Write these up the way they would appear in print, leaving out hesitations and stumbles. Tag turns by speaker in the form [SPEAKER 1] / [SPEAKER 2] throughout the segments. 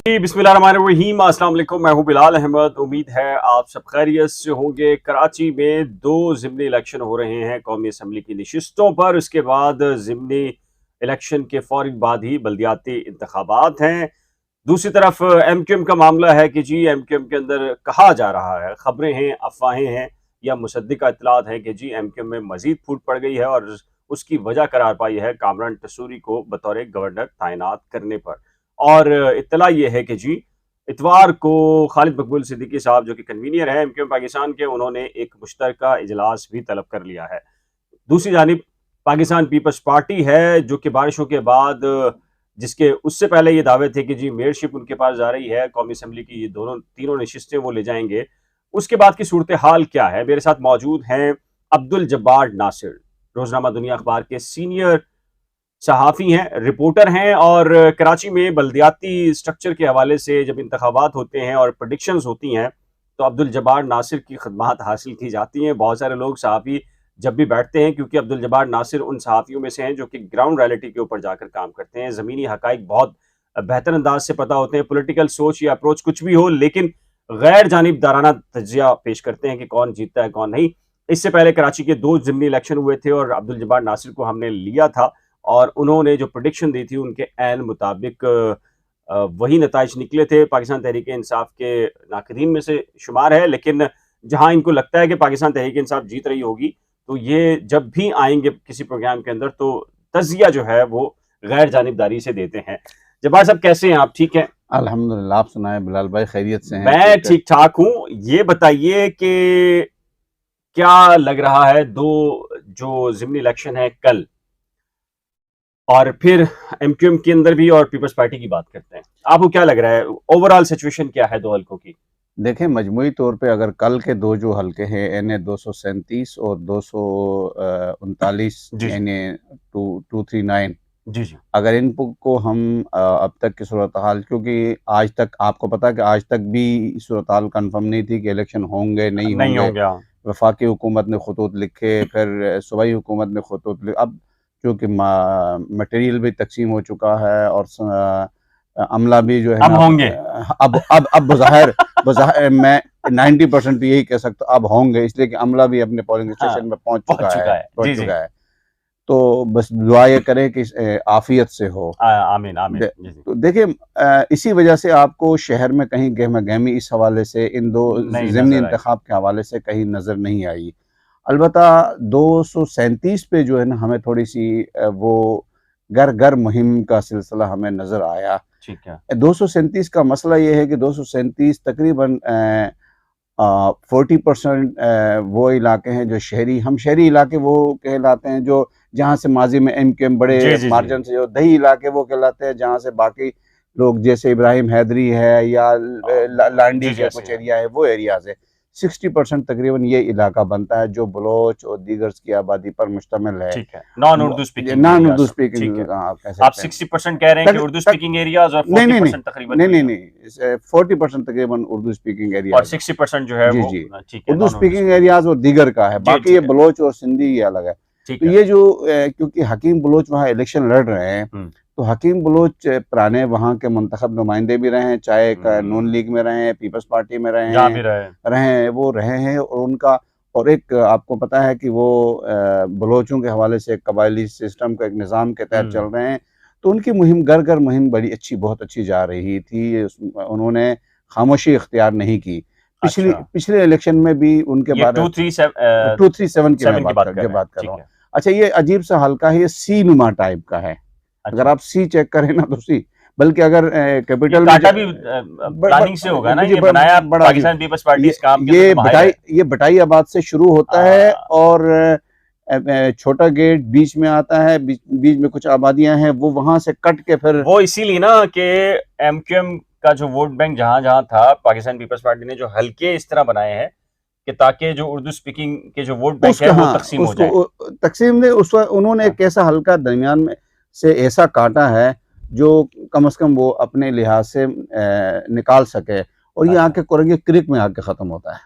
[SPEAKER 1] जी बिस्मिल्लाहिर्रहमानिर्रहीम, अस्सलाम वालेकुम। मैं हूं बिलाल अहमद। उम्मीद है आप सब खैरियत से होंगे। कराची में 2 ज़िमनी इलेक्शन हो रहे हैं कौमी असम्बली की नशिस्तों पर। उसके बाद ज़िमनी इलेक्शन के फौरन बाद ही बल्दियाती इंतखाबात हैं। दूसरी तरफ एमक्यूएम का मामला है कि जी एमक्यूएम के अंदर कहा जा रहा है, खबरें हैं, अफवाहें हैं या मुसद्दिका इत्तलात है कि जी एमक्यूएम में मजीद फूट पड़ गई है और उसकी वजह करार पाई है कामरान टसूरी को बतौर गवर्नर तैनात करने पर। और इत्तला ये है कि जी इतवार को खालिद मकबूल सिद्दीकी साहब जो कि कन्वीनियर है एमक्यूएम पाकिस्तान के, उन्होंने एक मुश्तरका इजलास भी तलब कर लिया है। दूसरी जानिब पाकिस्तान पीपल्स पार्टी है जो कि बारिशों के बाद, जिसके उससे पहले ये दावे थे कि जी मेयरशिप उनके पास जा रही है कौमी असम्बली की, ये दोनों तीनों नशिस्तें वो ले जाएंगे। उसके बाद की सूरत हाल क्या है? मेरे साथ मौजूद हैं अब्दुल जब्बार नासिर, रोजनामा दुनिया अखबार के सीनियर सहाफ़ी हैं, रिपोर्टर हैं और कराची में बल्दियाती स्ट्रक्चर के हवाले से जब इंतखाबात होते हैं और प्रेडिक्शंस होती हैं तो अब्दुल जब्बार नासिर की खिदमत हासिल की जाती हैं। बहुत सारे लोग सहाफ़ी जब भी बैठते हैं, क्योंकि अब्दुल जब्बार नासिर उन सहाफ़ियों में से हैं जो कि ग्राउंड रियलिटी के ऊपर जाकर काम करते हैं, ज़मीनी हक़ाइक़ बहुत बेहतर अंदाज से पता होते हैं। पॉलिटिकल सोच या अप्रोच कुछ भी हो, लेकिन गैर जानिबदाराना तज्ज़िया पेश करते हैं कि कौन जीतता है कौन नहीं। इससे पहले कराची के 2 ज़िमनी इलेक्शन हुए थे और अब्दुल जब्बार नासिर को हमने लिया था और उन्होंने जो प्रेडिक्शन दी थी उनके ऐन मुताबिक वही नताइज निकले थे। पाकिस्तान तहरीक इंसाफ के नाक़दीन में से शुमार है, लेकिन जहां इनको लगता है कि पाकिस्तान तहरीक इंसाफ जीत रही होगी, तो ये जब भी आएंगे किसी प्रोग्राम के अंदर तो तज़िया जो है वो गैर जानिबदारी से देते हैं। जब्बार साहब कैसे हैं आप? ठीक हैं?
[SPEAKER 2] अल्हम्दुलिल्लाह, आप सुनाए बिलाल भाई, खैरियत से हैं?
[SPEAKER 1] मैं ठीक ठाक हूँ। ये बताइए कि क्या लग रहा है, दो जो ज़िमनी इलेक्शन है कल, और फिर एमक्यूएम के अंदर भी और पीपल्स पार्टी की बात करते हैं, आपको क्या लग रहा है ओवरऑल सिचुएशन क्या है 2 हलकों की?
[SPEAKER 2] देखें, मजमूई तौर पे अगर कल के 2 जो हलके हैं यानी 237 और 239
[SPEAKER 1] जी, जी।
[SPEAKER 2] यानी 239,
[SPEAKER 1] जी, जी।
[SPEAKER 2] अगर इनको हम अब तक की सूरत हाल, क्योंकि आज तक आपको पता है कि आज तक भी सूरत हाल कन्फर्म नहीं थी कि इलेक्शन होंगे नहीं
[SPEAKER 1] नहीं
[SPEAKER 2] होंगे।
[SPEAKER 1] हो गया।
[SPEAKER 2] वफाकी हुकूमत ने खतूत लिखे, फिर सूबाई हुकूमत ने खतूत लिखे। अब चूँकि मटेरियल भी तकसीम हो चुका है और अमला भी जो है
[SPEAKER 1] अब
[SPEAKER 2] ना,
[SPEAKER 1] होंगे।
[SPEAKER 2] अब बज़ाहिर मैं 90% तो यही कह सकता हूँ अब होंगे, इसलिए कि अमला भी अपने पोलिंग
[SPEAKER 1] हाँ,
[SPEAKER 2] स्टेशन में पहुँच
[SPEAKER 1] पहुँच
[SPEAKER 2] चुका
[SPEAKER 1] चुका
[SPEAKER 2] है,
[SPEAKER 1] है। जी, जी।
[SPEAKER 2] तो बस दुआ ये करें कि आफ़ियत से हो।
[SPEAKER 1] आमीन, आमीन।
[SPEAKER 2] दे
[SPEAKER 1] जी, जी।
[SPEAKER 2] तो देखिए, इसी वजह से आपको शहर में कहीं गहमा-गहमी इस हवाले से इन 2
[SPEAKER 1] नहीं
[SPEAKER 2] ज़िमनी
[SPEAKER 1] नज़र आई।
[SPEAKER 2] इंतखाब के हवाले से कहीं नज़र नहीं आई। अलबत्ता 237 पे जो है ना, हमें थोड़ी-सी वो घर-घर मुहिम का सिलसिला हमें नज़र आया।
[SPEAKER 1] ठीक है।
[SPEAKER 2] 237 का मसला ये है कि 237 तकरीबन 40% वो इलाके हैं जो हम शहरी इलाके वो कहलाते हैं जो जहाँ से माजी में एमक्यूएम बड़े
[SPEAKER 1] जी, जी, जी।
[SPEAKER 2] मार्जिन से, जो दही इलाके वो कहलाते हैं जहाँ से बाकी लोग जैसे इब्राहिम हैदरी है या लांडी
[SPEAKER 1] जी, जी,
[SPEAKER 2] के
[SPEAKER 1] ऐसे
[SPEAKER 2] कुछ
[SPEAKER 1] ही है।
[SPEAKER 2] एरिया है, वो एरियाज है। 60% तकरीबन ये इलाका बनता है जो बलोच और दीगर्स की आबादी पर मुश्तमिल है।
[SPEAKER 1] ठीक है। Non Urdu speaking
[SPEAKER 2] non Urdu
[SPEAKER 1] areas. ठीक
[SPEAKER 2] स्पीकिंग
[SPEAKER 1] है।
[SPEAKER 2] आप कह
[SPEAKER 1] आप
[SPEAKER 2] सकते हैं।
[SPEAKER 1] 60% कह रहे हैं कि
[SPEAKER 2] तक,
[SPEAKER 1] उर्दू
[SPEAKER 2] तक,
[SPEAKER 1] स्पीकिंग एरियाज़ और
[SPEAKER 2] नहीं नहीं नहीं
[SPEAKER 1] 40% तकरीबन
[SPEAKER 2] नहीं
[SPEAKER 1] वही
[SPEAKER 2] नहीं
[SPEAKER 1] है।
[SPEAKER 2] नहीं 40% तकरीबन उर्दू स्पीकिंग
[SPEAKER 1] और
[SPEAKER 2] एरियाज है।
[SPEAKER 1] 60% जो है
[SPEAKER 2] जी,
[SPEAKER 1] वो
[SPEAKER 2] जी।
[SPEAKER 1] ठीक है,
[SPEAKER 2] Urdu
[SPEAKER 1] non Urdu
[SPEAKER 2] speaking
[SPEAKER 1] speaking.
[SPEAKER 2] Areas और दीगर का है,
[SPEAKER 1] जी,
[SPEAKER 2] बाकी ये
[SPEAKER 1] ठीक है।
[SPEAKER 2] बलोच और सिंधी ये अलग है।
[SPEAKER 1] ठीक
[SPEAKER 2] तो
[SPEAKER 1] है।
[SPEAKER 2] ये जो क्योंकि हकीम बलोच वहाँ इलेक्शन लड़ रहे हैं,
[SPEAKER 1] हुँ।
[SPEAKER 2] तो हकीम बलोच पुराने वहाँ के मुंतखब नुमाइंदे भी रहे हैं, चाहे नून लीग में रहे हैं, पीपल्स पार्टी में
[SPEAKER 1] जहाँ भी रहे।
[SPEAKER 2] रहे हैं और उनका, और एक आपको पता है कि वो बलोचों के हवाले से एक कबायली सिस्टम का एक निज़ाम के तहत चल रहे हैं, तो उनकी मुहिम घर-घर मुहिम बड़ी अच्छी, बहुत अच्छी जा रही थी। उन्होंने खामोशी इख्तियार नहीं की।
[SPEAKER 1] अच्छा।
[SPEAKER 2] पिछले इलेक्शन में भी उनके
[SPEAKER 1] ये
[SPEAKER 2] बारे 237 की मैं
[SPEAKER 1] 7 की बात कर रहे हैं।
[SPEAKER 2] बात कर
[SPEAKER 1] ठीक
[SPEAKER 2] रहा हूँ।
[SPEAKER 1] है।
[SPEAKER 2] अच्छा, ये अजीब सा हल्का है, ये सी नुमा टाइप का है। अगर
[SPEAKER 1] अच्छा।
[SPEAKER 2] आप सी चेक करें ना तो सी, बल्कि अगर
[SPEAKER 1] ये
[SPEAKER 2] कैपिटल में
[SPEAKER 1] काटा भी प्लानिंग से होगा ना,
[SPEAKER 2] जी,
[SPEAKER 1] ये बनाया
[SPEAKER 2] बड़ा अजीब।
[SPEAKER 1] पाकिस्तान पीपल्स पार्टी
[SPEAKER 2] ये
[SPEAKER 1] इस काम के अंदर
[SPEAKER 2] ये
[SPEAKER 1] तो माहिर है।
[SPEAKER 2] बटाई आबाद से शुरू होता है
[SPEAKER 1] आ,
[SPEAKER 2] और छोटा गेट बीच में आता है, बीच में कुछ आबादियां हैं, वो वहां से कट के फिर
[SPEAKER 1] वो इसीलिए ना कि एमक्यूएम का जो वोट बैंक जहां जहां था, पाकिस्तान पीपल्स पार्टी ने जो हल्के इस तरह बनाए हैं कि ताकि जो उर्दू स्पीकिंग के जो वोट बैंक है
[SPEAKER 2] उसका,
[SPEAKER 1] वो
[SPEAKER 2] हाँ,
[SPEAKER 1] तकसीम हो जाए।
[SPEAKER 2] उसको तकसीम ने उन्होंने
[SPEAKER 1] हाँ।
[SPEAKER 2] एक ऐसा हल्का दरमियान में से ऐसा काटा है जो कम से कम वो अपने लिहाज से निकाल सके, और ये
[SPEAKER 1] अच्छा।
[SPEAKER 2] आके कुरंगे क्रिक में आके खत्म होता है।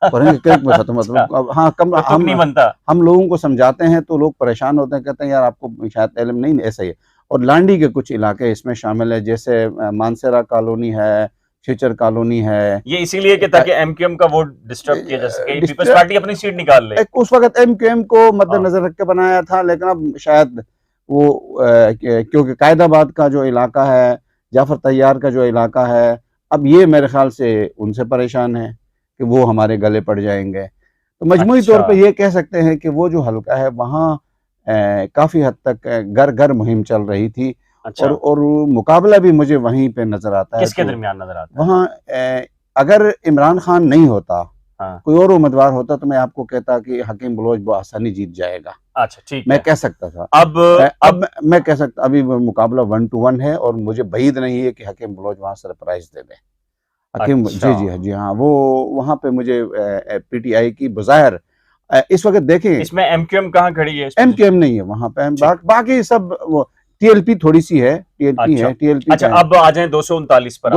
[SPEAKER 2] कुरंगे क्रिक में खत्म होता है।
[SPEAKER 1] अच्छा,
[SPEAKER 2] अब हाँ, कम
[SPEAKER 1] वो तुक नहीं बनता।
[SPEAKER 2] हम लोगों को समझाते हैं तो लोग परेशान होते हैं, कहते हैं यार आपको शायद इल्म नहीं, ऐसा ही है। और लांडी के कुछ इलाके इसमें शामिल है, जैसे मानसेरा कॉलोनी है, छिचर कॉलोनी है।
[SPEAKER 1] ये इसीलिए कि ताकि एमक्यूएम का वोट डिस्टर्ब किया जा सके, पीपल्स पार्टी अपनी सीट निकाल ले।
[SPEAKER 2] उस वक्त एमक्यूएम को मद्देनजर रख के बनाया था, लेकिन अब शायद वो क्योंकि कायदाबाद का जो इलाका है, जाफर तैयार का जो इलाका है, अब ये मेरे ख्याल से उनसे परेशान है कि वो हमारे गले पड़ जाएंगे। तो मजमूई तौर पे ये कह सकते हैं कि वो जो हल्का है वहाँ काफ़ी हद तक घर घर मुहिम चल रही थी। और मुकाबला भी मुझे वहीं पे नजर आता है।
[SPEAKER 1] किसके दरमियान नजर आता है?
[SPEAKER 2] वहाँ अगर इमरान खान नहीं होता, कोई और उम्मीदवार होता, तो मैं आपको कहता कि हकीम बलोच आसानी जीत जाएगा।
[SPEAKER 1] अच्छा, ठीक
[SPEAKER 2] मैं कह सकता था। अब मैं कह सकता, अभी मुकाबला 1 to 1 है और मुझे बईद नहीं है कि हकीम बलोच वहां सरप्राइज दे दे। हकीम जी हाँ, वो वहां पे मुझे पीटीआई की बज़ाहिर इस वक्त देखें,
[SPEAKER 1] इसमें एमक्यूएम कहाँ खड़ी है?
[SPEAKER 2] एमक्यूएम नहीं है वहां पे, बाकी सब वो टीएलपी थोड़ी सी है, टीएलपी है, टीएलपी।
[SPEAKER 1] अच्छा, अब आ जाए 239 पर।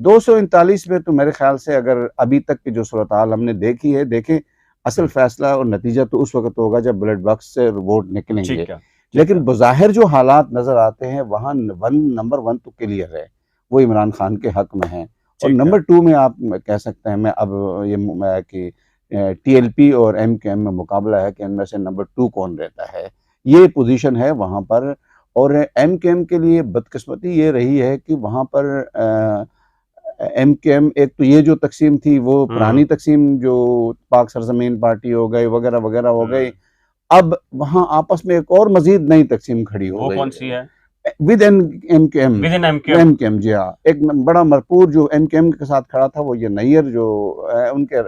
[SPEAKER 2] 239 में तो मेरे ख्याल से अगर अभी तक की जो सूरत हाल हमने देखी है, देखें असल फैसला और नतीजा तो उस वक्त होगा जब ब्लड बॉक्स से वोट निकलेंगे। लेकिन बज़ाहिर जो हालात नजर आते हैं वहाँ नंबर 1 तो क्लियर है, वो इमरान खान के हक में है। और नंबर 2 में आप कह सकते हैं, मैं अब ये कि टीएलपी और एमक्यूएम में मुकाबला है कि इनमें से नंबर 2 कौन रहता है, ये पोजीशन है वहाँ पर। और एमक्यूएम के लिए बदकिस्मती ये रही है कि वहाँ पर एमक्यूएम, एक तो ये जो तकसीम थी वो पुरानी तकसीम जो पाक सरजमीन पार्टी हो गई वगैरह वगैरह हो गई, अब वहाँ आपस में एक और मजीद नई तकसीम खड़ी हो गई।
[SPEAKER 1] वो कौन सी है?
[SPEAKER 2] With MQM. जी हाँ, एक बड़ा मरपूर जो एमक्यूएम के साथ खड़ा था वो ये नैयर जो है, उनके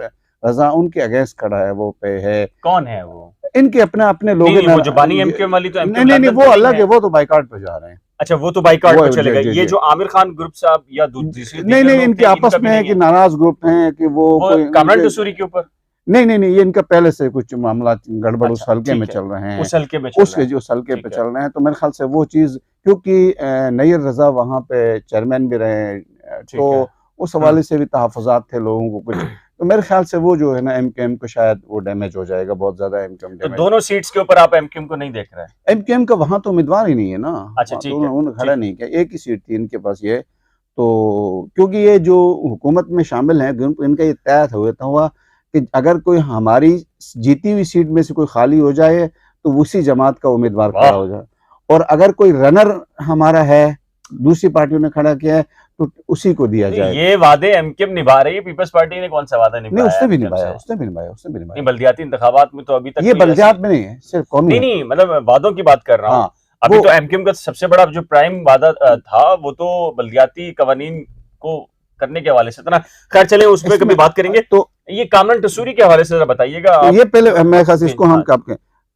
[SPEAKER 2] रजा उनके अगेंस्ट खड़ा है, वो पे है।
[SPEAKER 1] कौन है वो?
[SPEAKER 2] इनके अपने लोग हैं।
[SPEAKER 1] वो जो बानी एमक्यूएम वाली तो
[SPEAKER 2] नहीं, वो अलग है, वो तो बाइकॉट पे जा रहे हैं।
[SPEAKER 1] अच्छा, वो तो बाइकॉट पे चले गए। ये जो आमिर खान ग्रुप साहब या दूसरी
[SPEAKER 2] नहीं, इनके आपस में है कि नाराज ग्रुप हैं कि वो
[SPEAKER 1] कामरान टसूरी के ऊपर।
[SPEAKER 2] नहीं, ये इनका पहले से कुछ मामला गड़बड़ उस हल्के में चल रहे हैं,
[SPEAKER 1] उस हल्के पे
[SPEAKER 2] चल रहे हैं। तो मेरे ख्याल से वो चीज, क्योंकि नैयर रजा वहाँ पे चेयरमैन भी रहे, तो उस हवाले से भी तहफ़्फ़ुज़ात थे लोगों को कुछ। तो मेरे ख्याल से वो जो है ना एमक्यूएम को शायद वो डैमेज हो जाएगा, बहुत ज्यादा एमक्यूएम डैमेज।
[SPEAKER 1] तो दोनों सीट्स के ऊपर आप एमक्यूएम को नहीं देख रहे हैं?
[SPEAKER 2] एमक्यूएम का वहां तो उम्मीदवार ही नहीं है ना।
[SPEAKER 1] अच्छा, ठीक है,
[SPEAKER 2] उन्होंने खड़ा नहीं किया, एक ही सीट थी इनके पास ये। तो क्योंकि ये जो हुकूमत में शामिल हैं, इनका ये तय हुआ कि अगर कोई हमारी जीती हुई सीट में से कोई खाली हो जाए तो उसी जमात का उम्मीदवार खड़ा हो जाए, और अगर कोई रनर हमारा है, दूसरी पार्टियों ने खड़ा किया है, तो उसी को दिया जाए।
[SPEAKER 1] ये वादे एमक्यूएम निभा रही है, पीपल्स पार्टी ने कौन सा वादा निभाया?
[SPEAKER 2] उसने भी निभाया।
[SPEAKER 1] बल्दियाती इंतखाबात में तो अभी तक
[SPEAKER 2] ये बल्दियात में नहीं है, सिर्फ कौमी।
[SPEAKER 1] नहीं, मतलब वादों की बात कर रहा हूँ। अभी तो एमक्यूएम का सबसे बड़ा जो प्राइम वादा था वो तो बल्दियाती कवानीन को करने के हवाले से था ना। खैर चले उस पर कभी बात करेंगे। तो ये कामरान टसूरी के हवाले से जरा बताइएगा।
[SPEAKER 2] ये पहले मैं इसको हम कब के,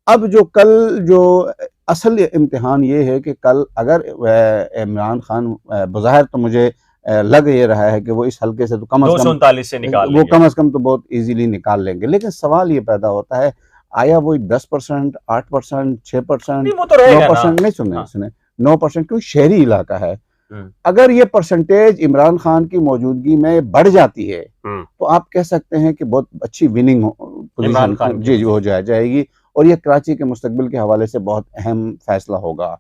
[SPEAKER 2] अब जो कल जो असल इम्तिहान ये है कि कल अगर इमरान खान, बज़ाहिर तो मुझे लग ये रहा है कि वो इस हल्के से तो कम
[SPEAKER 1] 239 से निकाल
[SPEAKER 2] वो कम से कम तो बहुत इजीली निकाल लेंगे। लेकिन सवाल ये पैदा होता है, आया वो 10%, 8%, 6%, 9%? नहीं, सुने 9%, क्योंकि शहरी इलाका है। अगर ये परसेंटेज इमरान खान की मौजूदगी में बढ़ जाती है तो आप कह सकते हैं कि बहुत अच्छी विनिंग पोजीशन जी हो जाएगी, और ये कराची के मुस्तकबिल के हवाले से बहुत अहम फैसला होगा।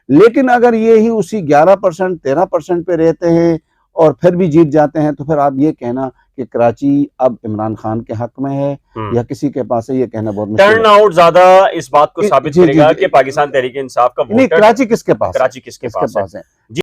[SPEAKER 2] लेकिन अगर ये ही उसी 11%, 13% पे रहते हैं और फिर भी जीत जाते हैं, तो फिर आप ये कहना कि कराची अब इमरान खान के हक में है या किसी के पास है, ये कहना बहुत मुश्किल है।
[SPEAKER 1] टर्न आउट ज्यादा इस बात को साबित करेगा कि पाकिस्तान तहरीक इंसाफ का वोट
[SPEAKER 2] नहीं, कराची किसके पास
[SPEAKER 1] है?